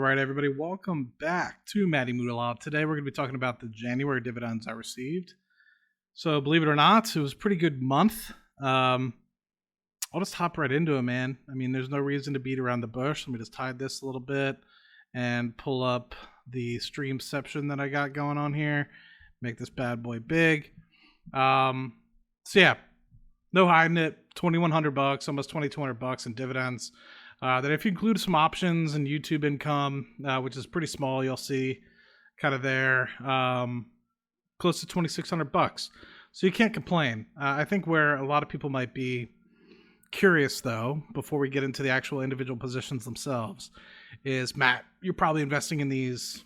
right, everybody, welcome back to Matty Moodalab. Today we're going to be talking about the January dividends I received. So, believe it or not, it was a pretty good month. I'll just hop right into it, man. I mean, there's no reason to beat around the bush. Let me just hide this a little bit and pull up the streamception that I got going on here. Make this bad boy big. So yeah, no hiding it. $2,100, almost $2,200 in dividends. That if you include some options and YouTube income, which is pretty small, you'll see kind of there, close to $2,600. So you can't complain. I think where a lot of people might be curious, though, before we get into the actual individual positions themselves, is Matt, you're probably investing in these,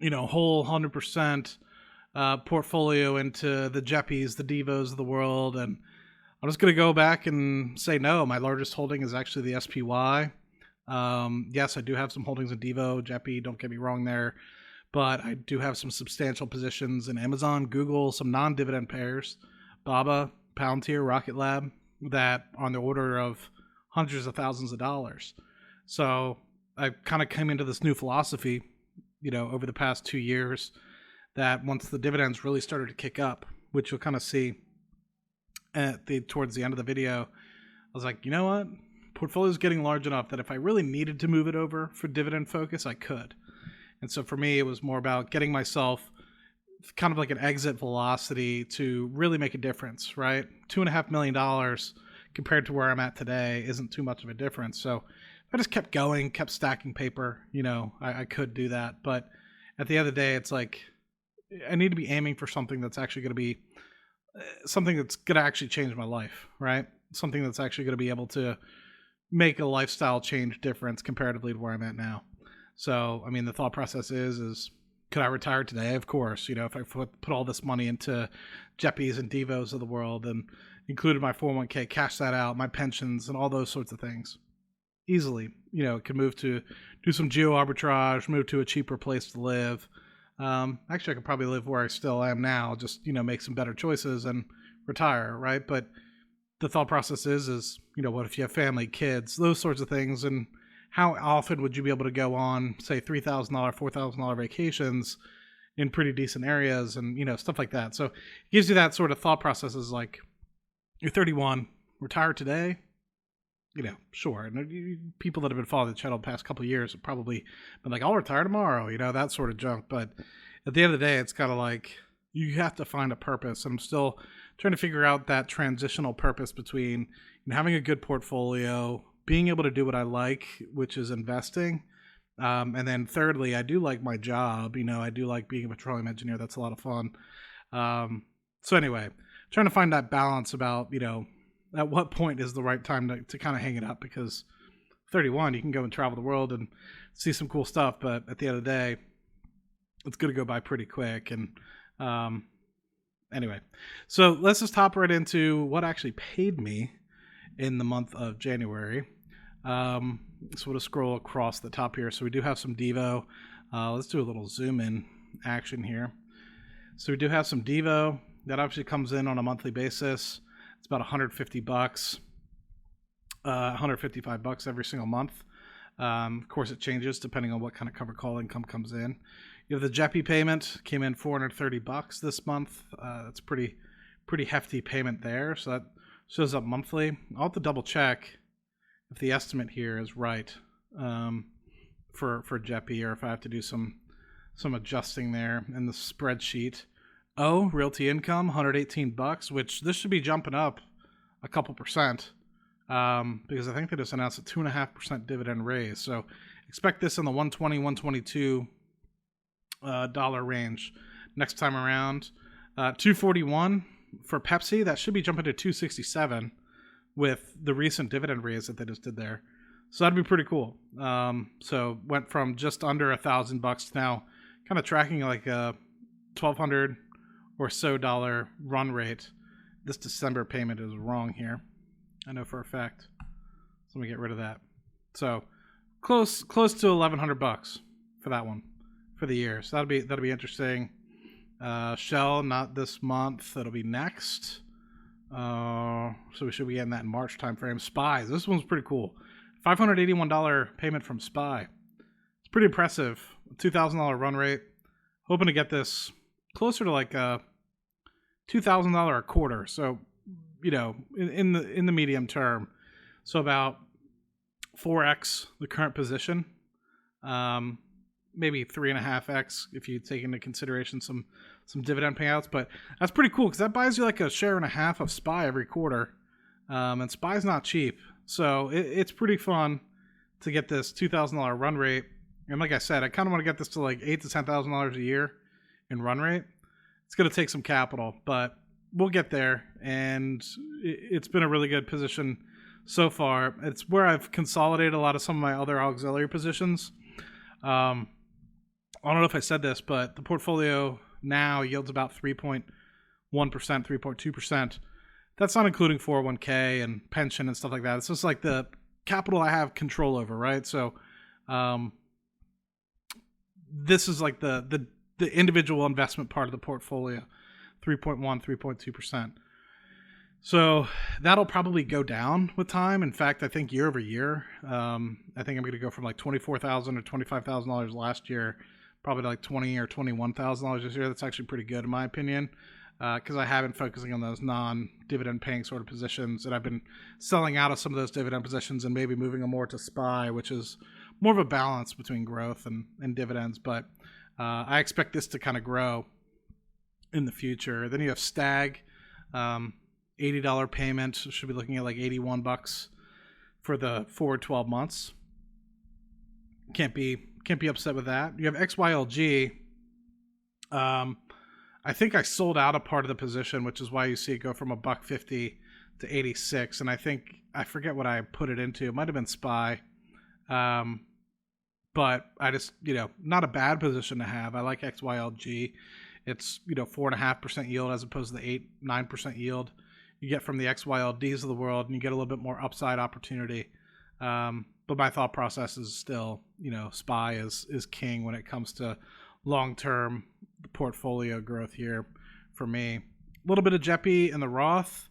whole 100% portfolio into the Jeppies, the Devos of the world, and I'm just going to go back and say no. My largest holding is actually the SPY. Yes, I do have some holdings in Devo, Jeppy, don't get me wrong there. But I do have some substantial positions in Amazon, Google, some non-dividend pairs, Baba, Palantir, Rocket Lab, that are on the order of hundreds of thousands of dollars. So I kind of came into this new philosophy, over the past 2 years, that once the dividends really started to kick up, which you'll kind of see towards the end of the video, I was like, you know what? Portfolio is getting large enough that if I really needed to move it over for dividend focus, I could. And so for me, it was more about getting myself kind of like an exit velocity to really make a difference, right? $2.5 million compared to where I'm at today isn't too much of a difference. So I just kept going, kept stacking paper, I could do that. But at the end of the day, it's like, I need to be aiming for something that's actually going to be something that's going to actually change my life, right? Something that's actually going to be able to make a lifestyle change difference comparatively to where I'm at now. So, I mean, the thought process is could I retire today? Of course. If I put all this money into Jeppies and Devos of the world and included my 401k, cash that out, my pensions and all those sorts of things, easily, could move to do some geo arbitrage, move to a cheaper place to live. Actually, I could probably live where I still am now, just, make some better choices and retire, right? But the thought process is, what if you have family, kids, those sorts of things, and how often would you be able to go on, say, $3,000, $4,000 vacations in pretty decent areas and, stuff like that. So it gives you that sort of thought process is like, you're 31, retire today, sure. And people that have been following the channel the past couple of years have probably been like, I'll retire tomorrow, that sort of junk. But at the end of the day, it's kind of like you have to find a purpose. I'm still trying to figure out that transitional purpose between having a good portfolio, being able to do what I like, which is investing. And then thirdly, I do like my job. I do like being a petroleum engineer. That's a lot of fun. So anyway, trying to find that balance about, at what point is the right time to kind of hang it up, because 31, you can go and travel the world and see some cool stuff. But at the end of the day, it's going to go by pretty quick. And anyway, so let's just hop right into what actually paid me in the month of January. So we'll just scroll across the top here. So we do have some Devo. Let's do a little zoom in action here. So we do have some Devo that actually comes in on a monthly basis. It's about $150, $155 every single month. Of course, it changes depending on what kind of covered call income comes in. You have the Jeppy payment, came in $430 this month. That's pretty hefty payment there. So that shows up monthly. I'll have to double check if the estimate here is right for Jeppy, or if I have to do some adjusting there in the spreadsheet. Oh, realty income, $118, which this should be jumping up a couple percent, because I think they just announced a 2.5% dividend raise. So expect this in the $120, $122 dollar range next time around. $241 for Pepsi, that should be jumping to $267 with the recent dividend raise that they just did there. So that'd be pretty cool. So went from just under $1,000 to now kind of tracking like a $1,200 or so dollar run rate. This December payment is wrong here, I know for a fact. So let me get rid of that. So close to $1,100 for that one for the year. So that'll be interesting. Shell, not this month. That'll be next. So we should be getting that in March timeframe. Spies. This one's pretty cool. $581 payment from Spy. pretty impressive. $2,000 run rate. Hoping to get this closer to like a $2,000 a quarter. So, in the medium term. So about 4x the current position. Maybe 3.5x if you take into consideration some dividend payouts. But that's pretty cool because that buys you like a share and a half of SPY every quarter. And SPY's not cheap. So it's pretty fun to get this $2,000 run rate. And like I said, I kind of want to get this to like $8,000 to $10,000 a year in run rate. It's going to take some capital, but we'll get there. And it's been a really good position so far. It's where I've consolidated a lot of some of my other auxiliary positions. I don't know if I said this, but the portfolio now yields about 3.1%, 3.2%. That's not including 401k and pension and stuff like that. It's just like the capital I have control over, right? So this is like the individual investment part of the portfolio, 3.1, 3.2%. So that'll probably go down with time. In fact, I think year over year, I think I'm going to go from like $24,000 or $25,000 last year, probably to like $20,000 or $21,000 this year. That's actually pretty good in my opinion, because I have been focusing on those non-dividend paying sort of positions, and I've been selling out of some of those dividend positions and maybe moving them more to SPY, which is more of a balance between growth and dividends. But I expect this to kind of grow in the future. Then you have Stag. $80 payment, should be looking at like $81 for the forward 12 months. Can't be upset with that. You have XYLG. I think I sold out a part of the position, which is why you see it go from $1.50 to 86. And I forget what I put it into. It might have been SPY. But I just, not a bad position to have. I like XYLG. It's, 4.5% yield as opposed to the 8-9% yield you get from the XYLDs of the world, and you get a little bit more upside opportunity. But my thought process is still, SPY is king when it comes to long-term portfolio growth here for me. A little bit of JEPI in the Roth.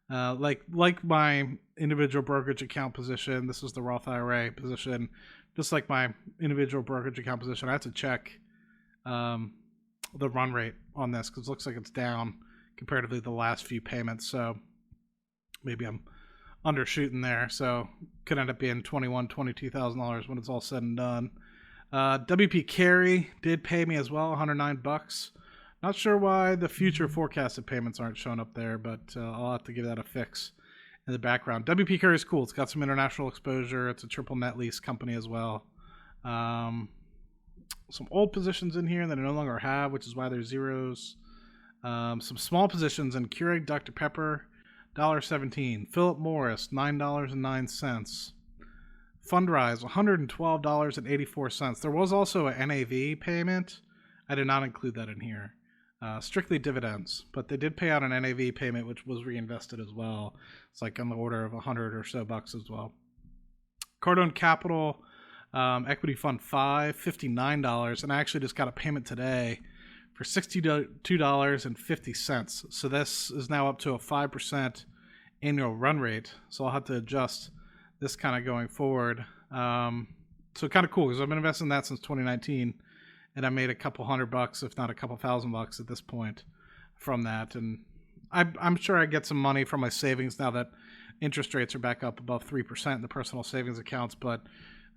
Like my individual brokerage account position, this is the Roth IRA position. Just like my individual brokerage account position, I have to check the run rate on this because it looks like it's down comparatively to the last few payments. So maybe I'm undershooting there. So could end up being $21,000, $22,000 when it's all said and done. WP Carry did pay me as well, $109. Not sure why the future forecasted payments aren't showing up there, but I'll have to give that a fix in the background. WP Carry is cool. It's got some international exposure. It's a triple net lease company as well. Some old positions in here that I no longer have, which is why there's zeros. Some small positions in Keurig Dr. Pepper, $1.17. Philip Morris, $9.09. Fundrise, $112.84. There was also an NAV payment. I did not include that in here. Strictly dividends, but they did pay out an NAV payment, which was reinvested as well. It's like on the order of $100 or so as well. Cardone Capital, Equity Fund 5, $59, and I actually just got a payment today for $62.50. So this is now up to a 5% annual run rate. So I'll have to adjust this kind of going forward. So kind of cool because I've been investing in that since 2019, and I made a couple $100, if not a couple $1,000 at this point from that. And I'm sure I get some money from my savings now that interest rates are back up above 3% in the personal savings accounts, but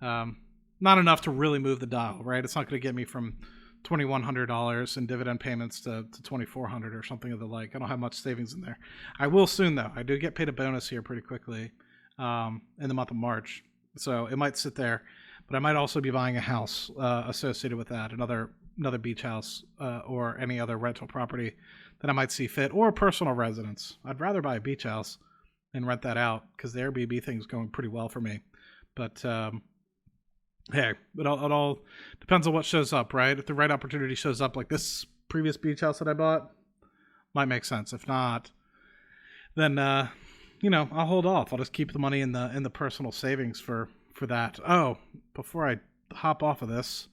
not enough to really move the dial, right? It's not going to get me from $2,100 in dividend payments to $2,400 or something of the like. I don't have much savings in there. I will soon, though. I do get paid a bonus here pretty quickly in the month of March, so it might sit there. But I might also be buying a house associated with that, another beach house or any other rental property that I might see fit, or a personal residence. I'd rather buy a beach house and rent that out because the Airbnb thing's going pretty well for me. But hey, it all depends on what shows up, right? If the right opportunity shows up, like this previous beach house that I bought, might make sense. If not, then I'll hold off. I'll just keep the money in the personal savings for that. Oh, before I hop off of this,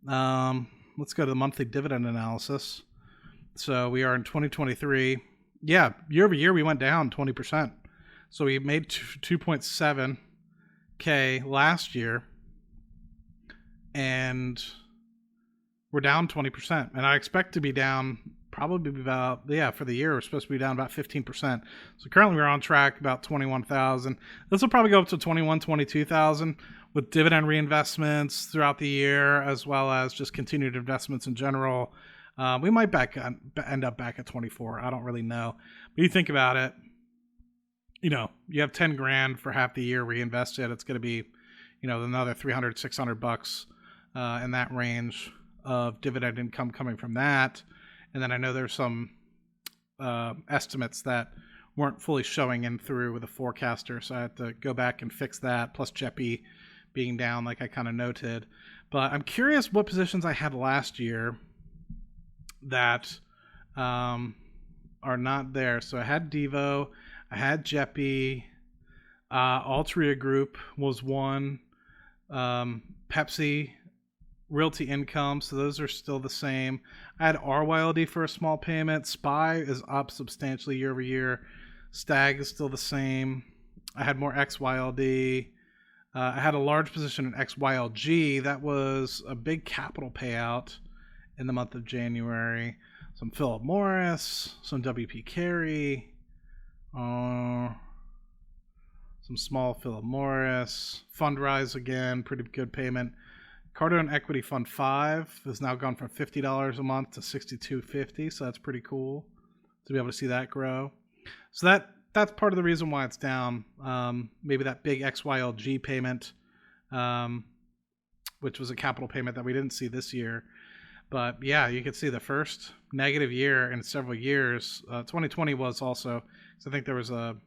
let's go to the monthly dividend analysis. So we are in 2023. Yeah, year over year we went down 20%. So we made 2.7K last year. And and we're down 20%. And I expect to be down probably about, for the year, we're supposed to be down about 15%. So currently we're on track about 21,000. This will probably go up to 21, 22,000 with dividend reinvestments throughout the year, as well as just continued investments in general. We might end up back at 24. I don't really know. But you think about it, you have 10 grand for half the year reinvested. It's going to be, another 300, 600 bucks in that range of dividend income coming from that. And then I know there's some estimates that weren't fully showing in through with a forecaster. So I had to go back and fix that, plus JEPI being down like I kind of noted. But I'm curious what positions I had last year that are not there. So I had Devo, I had JEPI, Altria Group was one, Pepsi, Realty Income, so those are still the same. I had RYLD for a small payment. SPY is up substantially year over year. Stag is still the same. I had more XYLD. I had a large position in XYLG. That was a big capital payout in the month of January. Some Philip Morris, some WP Carey, some small Philip Morris, Fundrise again, pretty good payment. Cardone Equity Fund 5 has now gone from $50 a month to $62.50, so that's pretty cool to be able to see that grow. So that's part of the reason why it's down. Maybe that big XYLG payment, which was a capital payment that we didn't see this year. But yeah, you can see the first negative year in several years. 2020 was also, so I think there was a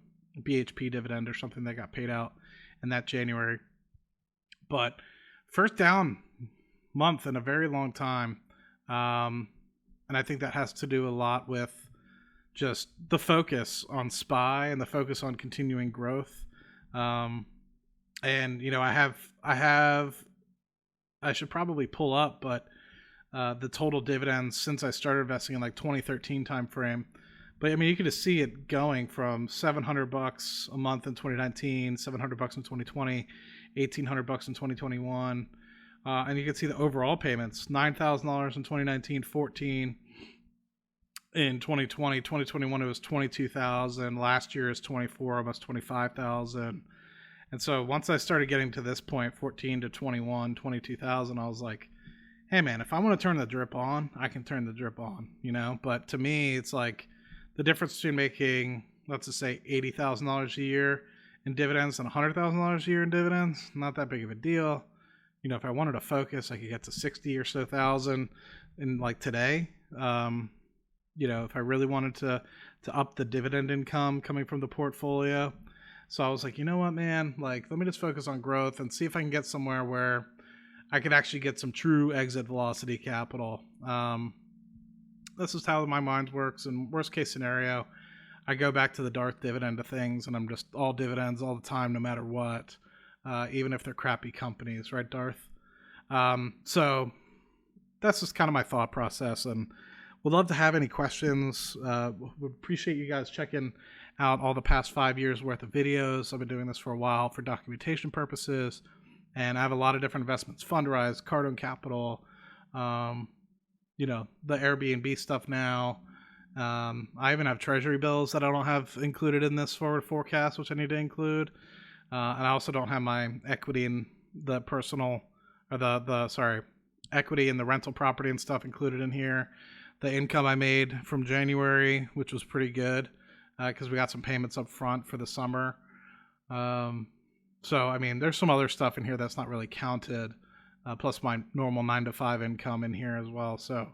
BHP dividend or something that got paid out in that January. But first down month in a very long time. And I think that has to do a lot with just the focus on SPY and the focus on continuing growth. And, I should probably pull up, but the total dividends since I started investing in like 2013 timeframe. But I mean, you can just see it going from $700 a month in 2019, $700 in 2020, $1,800 in 2021. And you can see the overall payments, $9,000 in 2019, $14,000 in 2020, 2021 it was $22,000. Last year is $24,000, almost $25,000. And so once I started getting to this point, 14 to 21, $22,000, I was like, hey man, if I want to turn the drip on, I can turn the drip on, But to me, it's like the difference between making, let's just say, $80,000 a year in dividends and $100,000 a year in dividends, not that big of a deal. If I wanted to focus, I could get to 60 or so thousand in like today. If I really wanted to up the dividend income coming from the portfolio. So I was like, you know what, man, like, let me just focus on growth and see if I can get somewhere where I could actually get some true exit velocity capital. This is how my mind works. In worst case scenario, I go back to the Darth dividend of things, and I'm just all dividends all the time, no matter what, even if they're crappy companies, right, Darth? So that's just kind of my thought process, and would love to have any questions. Would appreciate you guys checking out all the past 5 years worth of videos. I've been doing this for a while for documentation purposes, and I have a lot of different investments: Fundrise, Cardone Capital, the Airbnb stuff now. I even have treasury bills that I don't have included in this forward forecast, which I need to include. And I also don't have my equity in the personal, or equity in the rental property and stuff included in here. The income I made from January, which was pretty good, because we got some payments up front for the summer. So, I mean, there's some other stuff in here that's not really counted, plus my normal 9-to-5 income in here as well. So,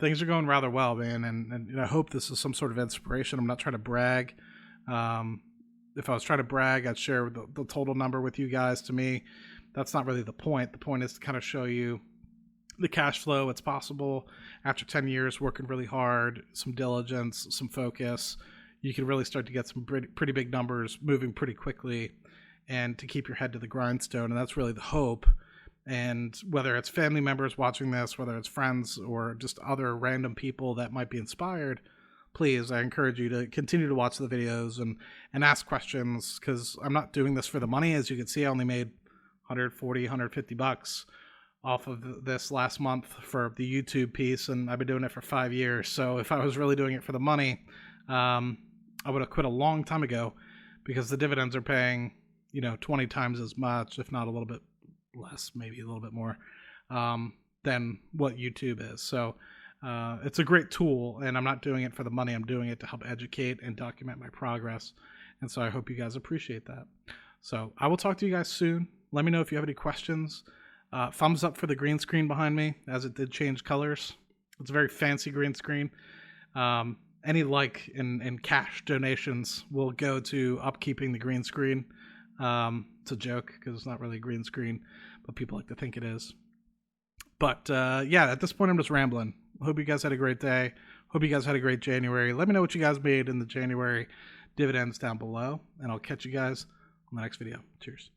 things are going rather well, man, and I hope this is some sort of inspiration. I'm not trying to brag. If I was trying to brag, I'd share the total number with you guys. To me, that's not really the point. The point is to kind of show you the cash flow. It's possible after 10 years working really hard, some diligence, some focus, you can really start to get some pretty big numbers moving pretty quickly, and to keep your head to the grindstone. And that's really the hope. And whether it's family members watching this, whether it's friends or just other random people that might be inspired, please, I encourage you to continue to watch the videos and ask questions, because I'm not doing this for the money. As you can see, I only made $140, $150 off of this last month for the YouTube piece, and I've been doing it for 5 years. So if I was really doing it for the money, I would have quit a long time ago, because the dividends are paying, 20 times as much, if not a little bit less, maybe a little bit more, than what YouTube is. So it's a great tool, and I'm not doing it for the money. I'm doing it to help educate and document my progress. And so I hope you guys appreciate that. So I will talk to you guys soon. Let me know if you have any questions. Thumbs up for the green screen behind me, as it did change colors. It's a very fancy green screen. Any and cash donations will go to upkeeping the green screen. It's a joke, because it's not really a green screen, but people like to think it is. But yeah, at this point I'm just rambling. Hope you guys had a great day. Hope you guys had a great January. Let me know what you guys made in the January dividends down below, and I'll catch you guys on the next video. Cheers.